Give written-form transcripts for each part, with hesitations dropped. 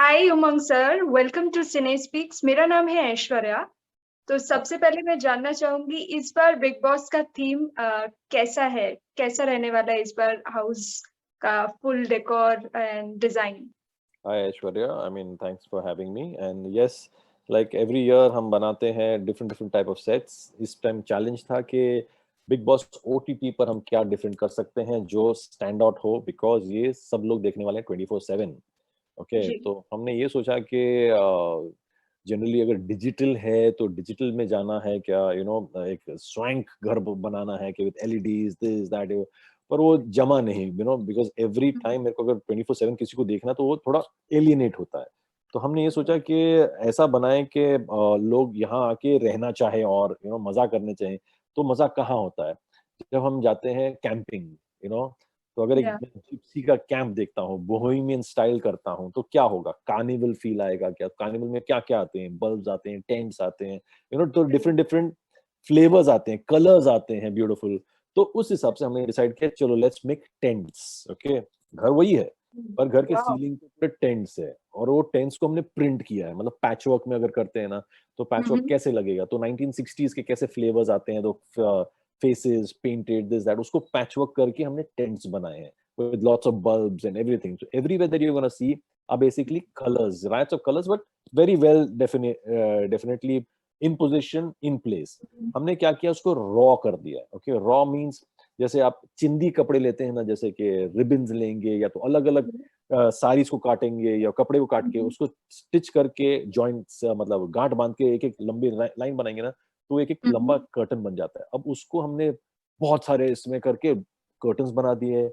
Hi Umang sir, welcome to Cine Speaks. मेरा नाम है ऐश्वर्या। तो सबसे पहले मैं जानना चाहूंगी इस बार बिग बॉस का थीम कैसा है, कैसा रहने वाला है इस बार हाउस का full decor and design. Hi Aishwarya, I mean thanks for having me. And yes, like every year हम बनाते हैं different type of sets. इस टाइम चैलेंज था कि बिग बॉस ओटीटी पर हम क्या डिफरेंट कर सकते हैं जो स्टैंड आउट हो, बिकॉज ये सब लोग देखने वाले हैं 24/7। ओके, जी। तो हमने ये सोचा कि जनरली अगर डिजिटल है तो डिजिटल में जाना है क्या, एक स्वैंक घर बनाना है कि विद एलईडीज दिस दैट, पर वो जमा नहीं, बिकॉज एवरी टाइम मेरे को अगर 24/7 किसी को देखना तो वो थोड़ा एलियनेट होता है। तो हमने ये सोचा कि ऐसा बनाएं कि लोग यहाँ आके रहना चाहे और मजा करने चाहें। तो मजा कहाँ होता है? जब हम जाते हैं कैंपिंग, तो अगर एक या। जिप्सी का कैंप देखता हूँ, बोहेमियन स्टाइल करता हूँ, तो क्या होगा? कार्निवल फील आएगा क्या? कार्निवल में क्या क्या आते हैं? बल्ब्स आते हैं, टेंट्स आते हैं, तो डिफरेंट डिफरेंट फ्लेवर्स आते हैं, कलर्स आते हैं, ब्यूटीफुल। तो उस हिसाब से हमने डिसाइड किया चलो लेट्स मेक टेंट्स। ओके, घर वही है पर घर के वाओ। सीलिंग पे पूरे टेंट्स है, और वो टेंट्स को हमने प्रिंट किया है। मतलब पैच वर्क में अगर करते हैं ना, तो पैच वर्क कैसे लगेगा, तो 1960s के कैसे फ्लेवर्स आते हैं, तो फेसेस पेंटेड दिस दैट, उसको पैच वर्क करके हमने टेंट्स बनाए हैं with lots of bulbs and everything. So everywhere that you're going to see are basically colors, riots of colors, but very well definitely in position, in place. हमने क्या किया, उसको raw कर दिया। ओके, रॉ मींस जैसे आप चिंदी कपड़े लेते हैं ना, जैसे कि रिबन्स लेंगे या तो अलग अलग साड़ीज को काटेंगे या कपड़े को काट के उसको स्टिच करके जॉइंट्स, मतलब गांठ बांध के एक एक लंबी लाइन बनाएंगे ना, तो एक एक लंबा कर्टन बन जाता है। अब उसको हमने बहुत सारे इसमें करके कर्टन्स बना दिए,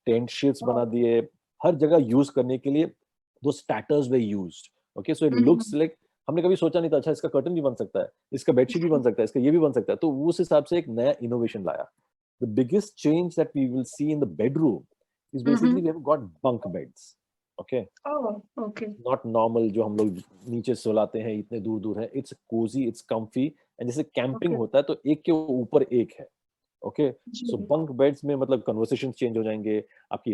टेंट शीट्स बना दिए, हर जगह यूज करने के लिए। दो स्टैटर्स वे used. Okay, so it looks like, हमने कभी सोचा नहीं था अच्छा इसका कर्टन भी बन सकता है, इसका बेडशीट भी बन सकता है, इसका ये भी बन सकता है। तो उस हिसाब से एक नया इनोवेशन लाया। The biggest change that we will see in the bedroom is basically we have got bunk beds. Okay, okay. Not normal जो हम लोग नीचे सुलाते हैं, इतने दूर दूर है। It's cozy, it's comfy, and जैसे कैंपिंग ओके। होता है तो एक के ऊपर एक है। ओके, सो जी। बंक बेड्स में मतलब कन्वर्सेशन चेंज हो जाएंगे, आपकी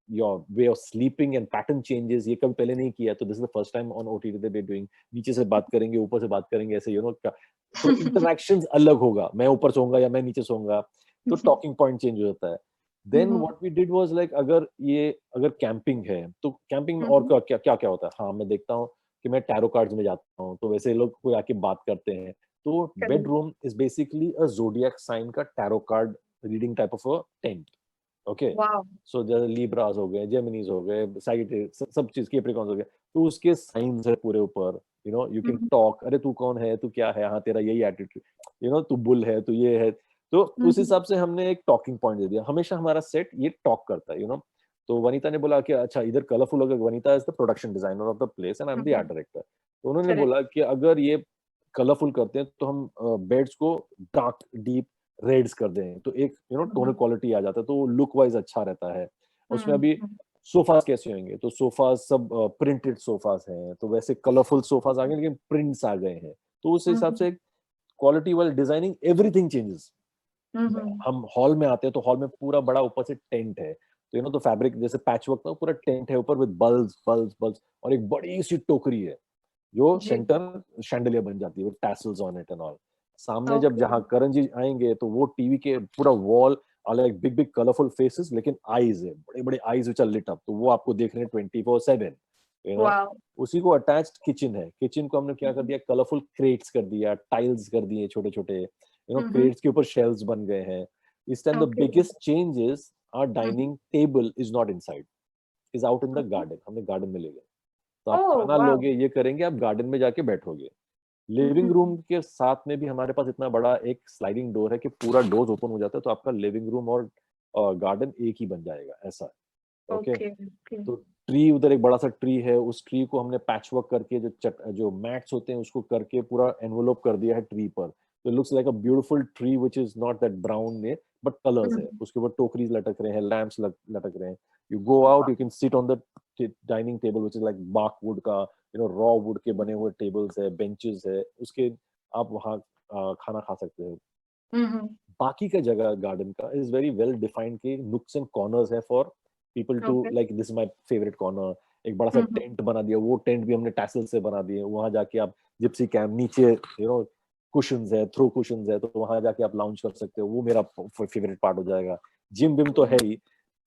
your way of sleeping and pattern changes. ये कभी पहले नहीं किया, तो this is the first time on OTT they be doing. नीचे से बात करेंगे, ऊपर से बात करेंगे, ऐसे तो इंटरैक्शंस अलग होगा, मैं ऊपर सोऊंगा या मैं नीचे सोऊंगा, तो टॉकिंग पॉइंट चेंज हो जाता है। Then what we did was like, अगर कैंपिंग है तो कैंपिंग में और क्या क्या क्या क्या होता है। हाँ, मैं देखता हूँ कि मैं टैरो कार्ड्स में जाता हूँ, तो वैसे लोग कोई आके बात करते हैं। तो bedroom is basically a zodiac sign का tarot card reading type of a tent. Okay, wow. So जैसे लिब्रास हो गए, जेमिनीज हो गए, साइगिटेरियस, सब चीज, कैप्रिकॉर्न्स हो गए, तो उसके साइंस है पूरे ऊपर। यू कैन टॉक, अरे तू कौन है, तू क्या है, हाँ तेरा यही एटीट्यूड, तू बुल है, तू ये है। तो उस हिसाब से हमने एक टॉकिंग पॉइंट दे दिया। हमेशा हमारा सेट ये टॉक करता है। तो वनीता ने बोला कि अच्छा इधर कलरफुल होगा। Vanita is the production designer of the place and I am the art director. तो उन्होंने करेक्ट। बोला कि अगर ये कलरफुल करते हैं तो हम बेड्स को डार्क डीप रेड्स कर दें, तो एक टोनल क्वालिटी आ जाता है, तो लुक वाइज अच्छा रहता है। उसमें अभी सोफास कैसे होंगे, तो सोफास सब प्रिंटेड सोफास हैं, तो वैसे कलरफुल सोफास आ गए लेकिन प्रिंट्स आ गए हैं। तो उस हिसाब से quality wise designing everything changes. हम हॉल में आते हैं तो हॉल में पूरा बड़ा ऊपर से टेंट है, तो तो फैब्रिक जैसे पैच वर्क ना, पूरा टेंट है ऊपर विद बल्ब्स बल्ब्स बल्ब्स, और एक बड़ी सी टोकरी है जो जी। सेंटर शैंडलियर बन जाती है with tassels on it and all. सामने जब ओके। जहां करण जी आएंगे तो वो टीवी के पूरा wall like big big colourful faces, लेकिन आईज है, बड़े बड़े eyes which are lit up, तो वो आपको देख रहे हैं 24/7। You know wow. उसी को अटैच्ड किचन है। किचन को हमने क्या कर दिया, कलरफुल क्रेट्स कर दिया, टाइल्स कर दिए छोटे छोटे, क्रेट्स के ऊपर शेल्व्स बन गए हैं। इस time the okay. Biggest changes, our dining table is not inside, is out in the garden. हमने गार्डन में ले गए, तो आप ओह खाना वाओ। लोगे, ये करेंगे, आप गार्डन में जाके बैठोगे। लिविंग रूम के साथ में भी हमारे पास इतना बड़ा एक स्लाइडिंग डोर है कि पूरा डोर ओपन हो जाता है, तो आपका लिविंग रूम और गार्डन एक ही बन जाएगा, ऐसा है। Okay, okay. ओके। तो ट्री, उधर एक बड़ा सा ट्री है, उस ट्री को हमने पैच वर्क करके जो मैट्स होते हैं उसको करके पूरा एनवलप कर दिया है ट्री पर। तो looks like a beautiful tree which is not that brown में, बट कलर्स है। उसके ऊपर टोकरीज लटक रहे हैं, लैम्प्स लटक रहे हैं। You go out, you can sit on the dining table which is like बाक वुड का, रॉ वुड के बने हुए टेबल्स है, बेंचेस है उसके, आप वहाँ खाना खा सकते हो। बाकी का जगह गार्डन का इज वेरी वेल डिफाइंड, के नुक्स एंड कॉर्नर्स है for people to okay. like, this is my favorite corner, एक बड़ा सा टेंट बना दिया, वो टेंट भी हमने टैसल से बना दिए, वहां जाके आप जिप्सी कैंप नीचे कुशंस है, थ्रो कुशंस है, तो वहां जाके आप लाउंज कर सकते हो, वो मेरा फेवरेट पार्ट हो जाएगा। जिम विम तो है ही,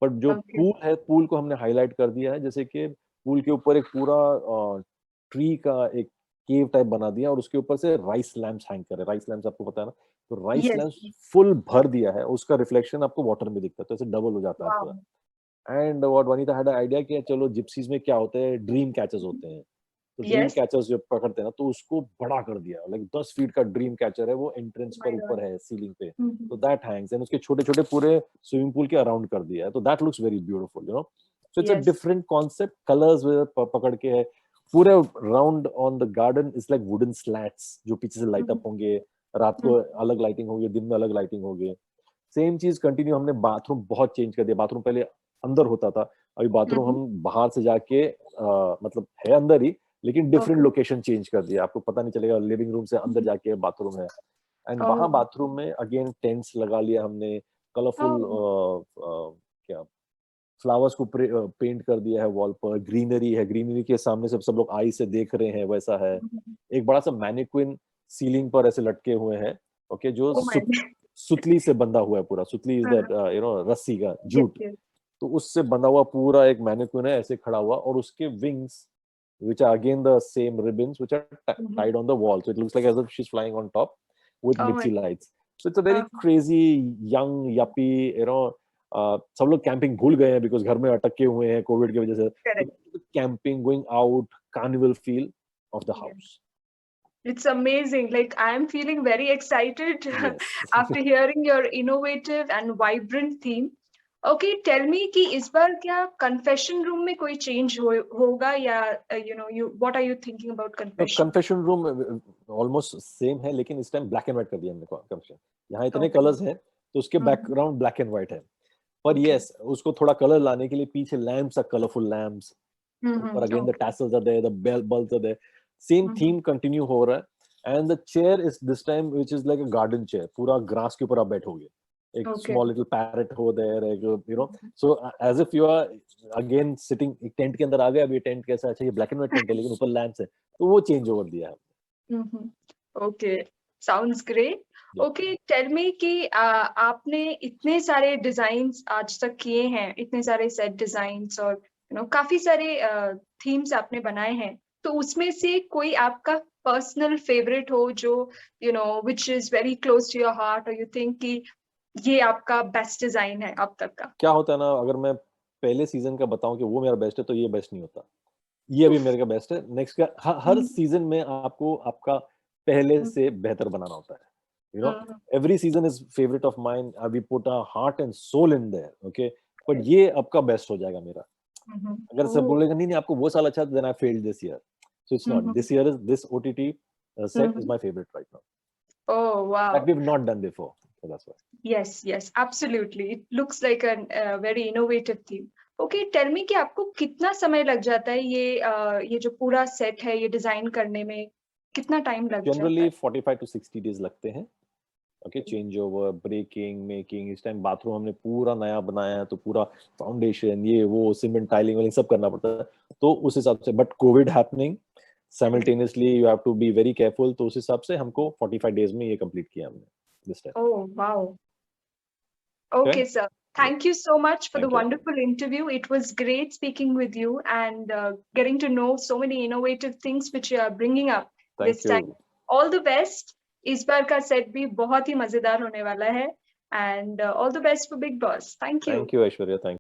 बट जो पूल है, पूल को हमने हाईलाइट कर दिया है, जैसे कि पूल के ऊपर एक पूरा ट्री का एक केव टाइप बना दिया और उसके ऊपर से राइस लैम्प्स हैंग करे। राइस लैम्प्स आपको पता है ना, तो राइस लैम्प्स फुल भर दिया है, उसका रिफ्लेक्शन आपको वाटर में दिखता है, तो ऐसे डबल हो जाता है पूरा। And what Vanita had idea कि चलो जिप्सीज में क्या होता है, ड्रीम कैचर्स होते हैं, तो ड्रीम कैचर्स जो पकड़ते हैं ना, तो उसको बड़ा कर दिया, लाइक 10 फीट का ड्रीम कैचर है, वो एंट्रेंस पर ऊपर है सीलिंग पे, तो दैट हैंग्स, एंड उसके छोटे छोटे पूरे स्विमिंग पूल के अराउंड कर दिया है, तो that looks very beautiful, so it's a different concept, colours पकड़ के है पूरे round on the garden, is like wooden slats जो पीछे से लाइट अप होंगे, रात को अलग लाइटिंग होगी, दिन में अलग लाइटिंग होगी। सेम चीज कंटिन्यू, हमने बाथरूम बहुत चेंज कर दिया, बाथरूम पहले अंदर होता था, अभी बाथरूम हम बाहर से जाके मतलब है अंदर ही, लेकिन डिफरेंट लोकेशन चेंज कर दिया, आपको पता नहीं चलेगा, लिविंग रूम से अंदर जाके बाथरूम है, एंड वहां बाथरूम में अगेन टेंट्स लगा लिया हमने, कलरफुल क्या फ्लावर्स को पेंट कर दिया है वॉल पर, ग्रीनरी है, ग्रीनरी के सामने से सब लोग आई से देख रहे हैं, वैसा है। एक बड़ा सा मैनिक्विन सीलिंग पर ऐसे लटके हुए हैं, ओके, जो सुतली से बंधा हुआ है पूरा, सुतली इज दैट रस्सी का जूट, तो उससे बंधा हुआ पूरा एक मैनिक्विन है ऐसे खड़ा हुआ, और उसके wings which are again the same ribbons which are tied on the wall, so it looks like as if she's flying on top with Mitzi lights, so it's a very crazy young yuppie, सब लोग camping भूल गए हैं because घर में अटके हुए हैं कोविड की वजह से, camping, going out, carnival feel of the house. It's amazing. Like I am feeling very excited after hearing your innovative and vibrant theme. Okay, tell me कि इस बार क्या confession room में कोई change होगा या what are you thinking about confession? Confession room almost same है, लेकिन इस टाइम black and white कर दिया हमने confession. यहाँ इतने colors हैं तो उसके background black and white है, पर yes उसको थोड़ा color लाने के लिए पीछे lamps are colorful lamps, ऊपर again the tassels are there, the bulbs are there, same theme continue हो रहा है, and the chair is this time which is like a garden chair, पूरा grass के ऊपर आप बैठोगे, एक small little parrot over there, so as if you are again sitting, एक टेंट के अंदर आ गए, अब ये टेंट कैसा, अच्छा ये ब्लैक एंड व्हाइट टेंट है लेकिन ऊपर लैंप्स है, तो वो चेंज ओवर दिया है। Okay, sounds great. Okay, tell me कि आपने इतने सारे डिजाइन्स आज तक किए हैं, इतने सारे सेट डिजाइन्स और काफी सारे थीम्स आपने बनाए हैं, तो उसमें से कोई आपका पर्सनल फेवरेट हो जो which is very close to your heart, और यू थिंक कि ये आपका बेस्ट डिजाइन है अब तक का? क्या होता है ना, अगर मैं पहले सीजन का बताऊं कि वो मेरा बेस्ट है, तो ये बेस्ट नहीं होता, ये अभी मेरे का बेस्ट है। नेक्स्ट का हर सीजन में आपको आपका पहले से बेहतर बनाना होता है, every season is favourite of mine, we put a heart and soul in there, okay, but ये आपका बेस्ट हो जाएगा मेरा। अगर सब बोलेगा नहीं नहीं आपको वो साल अच्छा, then I failed this year, so it's not, this year is, this OTT set is my favorite right now. Oh wow, that we've not done before, so that's why. yes, absolutely, it looks like a very innovative theme. Okay, tell me कि आपको कितना समय लग जाता है ये जो पूरा सेट है ये डिजाइन करने में, कितना टाइम लग जाता है? जनरली 45 to 60 days लगते हैं, okay, change over, breaking, making, इस टाइम बाथरूम हमने पूरा नया बनाया है, तो पूरा फाउंडेशन ये वो सीमेंट टाइलिंग वाइलिंग सब करना पड़ता है, तो उस हिसाब से, but Covid happening simultaneously you have to be very careful, तो उस हिसाब से हमको 45 डेज में ये कंप्लीट किया हमने this time. Oh wow, okay sir, thank you so much for the wonderful interview. It was great speaking with you and getting to know so many innovative things which you are bringing up this time. All the best. इस बार का set भी बहुत ही मजेदार होने वाला है, and all the best for Bigg Boss. Thank you. Thank you, Aishwarya. Thank you.